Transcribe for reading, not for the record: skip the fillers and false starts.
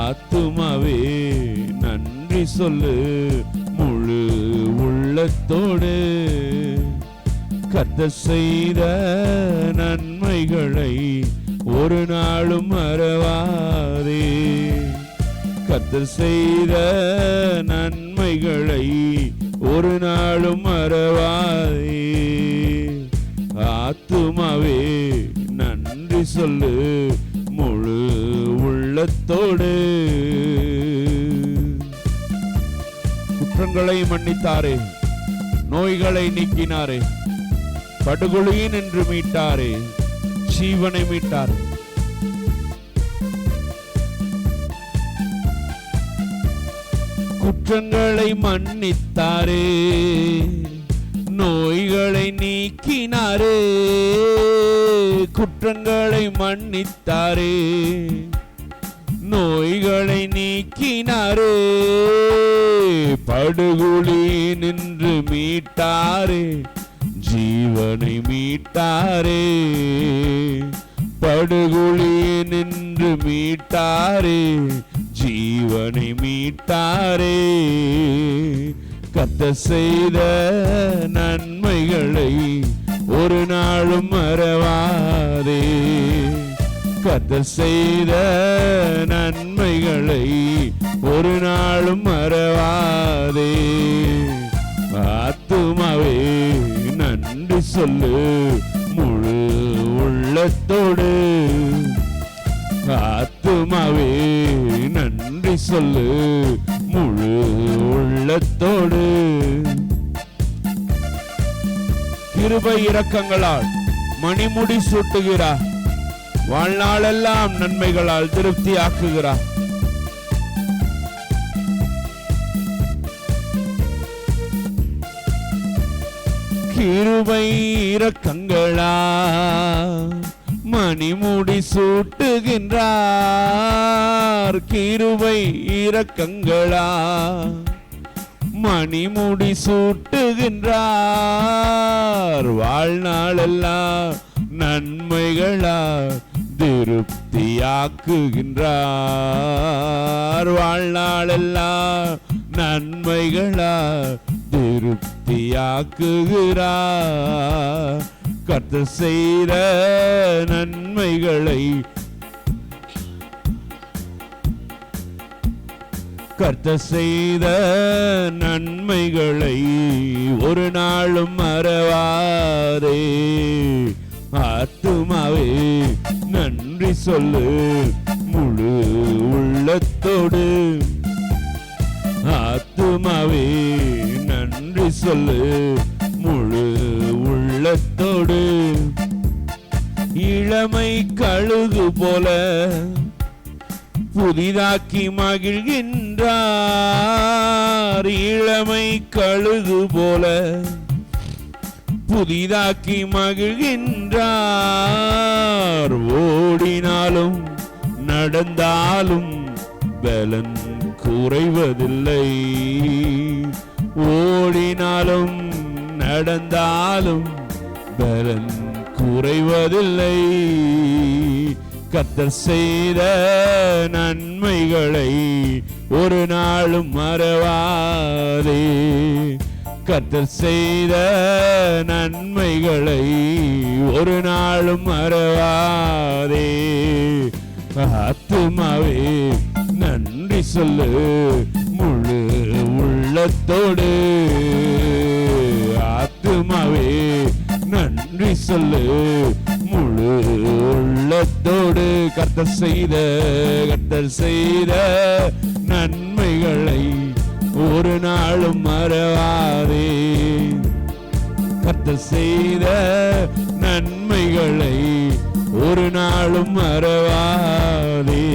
ஆத்துமாவே நன்றி சொல்லு முழு உள்ளத்தோடு. கர்த்தர் செய்த நன்மைகளை ஒரு நாளும் மறவாதே. கர்த்தர் செய்த நன்மைகளை ஒரு நாளும் மறவாதே. ஆத்துமாவே நன்றி சொல்லு முழு உள்ளத்தோடு. குற்றங்களை மன்னித்தாரே, நோய்களை நீக்கினாரே, படுகொலியின் என்று மீட்டாரே, ஜீவனை மீட்டாரே. குற்றங்களை மன்னித்தாரே, நோய்களை நீக்கினாரே. குற்றங்களை மன்னித்தாரே, நோய்களை நீக்கினாரே. படுகொலி நின்று மீட்டாரே, ஜீவனை மீட்டாரே. படுகொலி நின்று மீட்டாரே, ஜீவனை மீட்டாரே. கர்த்தர் செய்த நன்மைகளை ஒரு நாளும் மறவாதே. கர்த்தர் செய்த நன்மைகளை ஒரு நாளும் மறவாதே. ஆத்துமாவே நன்றி சொல்லு முழு உள்ளத்தோடு. ஆத்துமாவே நன்றி சொல்லு முழு உள்ளத்தோடு. கிருபை இரக்கங்களால் மணிமுடி சூட்டுகிறார், வாழ்நாளெல்லாம் நன்மைகளால் திருப்தி ஆக்குகிறார். கிருபை இரக்கங்களா மணிமுடி சூட்டுகின்றார். கிருபை இரக்கங்களா மணிமுடி சூட்டுகின்றார். வாழ்நாளெல்லாம் நன்மைகளா திருப்தியாக்குகின்றார். வாழ்நாளெல்லாம் நன்மைகளா திருப்தியாக்குகிறார். கர்த்தர் செய்த நன்மைகளை கர்த்தர் செய்த நன்மைகளை ஒரு நாளும் மறவாதே. ஆத்துமாவே நன்றி சொல்லு முழு உள்ளத்தோடு. ஆத்துமாவே நன்றி சொல்லு முழு உள்ளத்தோடு. இளமை கழுகு போல புதிதாக்கி மகிழ்கின்றார். இளமை கழுகு போல புதிதாக்கி மகிழ்கின்றார். ஓடினாலும் நடந்தாலும் பலன் குறைவதில்லை. ஓடினாலும் நடந்தாலும் பலன் குறைவதில்லை. கர்த்தர் செய்த நன்மைகளை ஒரு நாளும் மறவாதே. கர்த்தர் செய்த நன்மைகளை ஒரு நாளும் மறவாதே. ஆத்துமாவே நன்றி சொல்லு முழு உள்ளத்தோடு. ஆத்துமாவே நன்றி சொல்லு முழு உள்ளத்தோடு. கர்த்தர் செய்த நன்மைகளை ஒரு நாளும் மறவாதே. கர்த்தர் செய்த நன்மைகளை ஒரு நாளும் மறவாதே.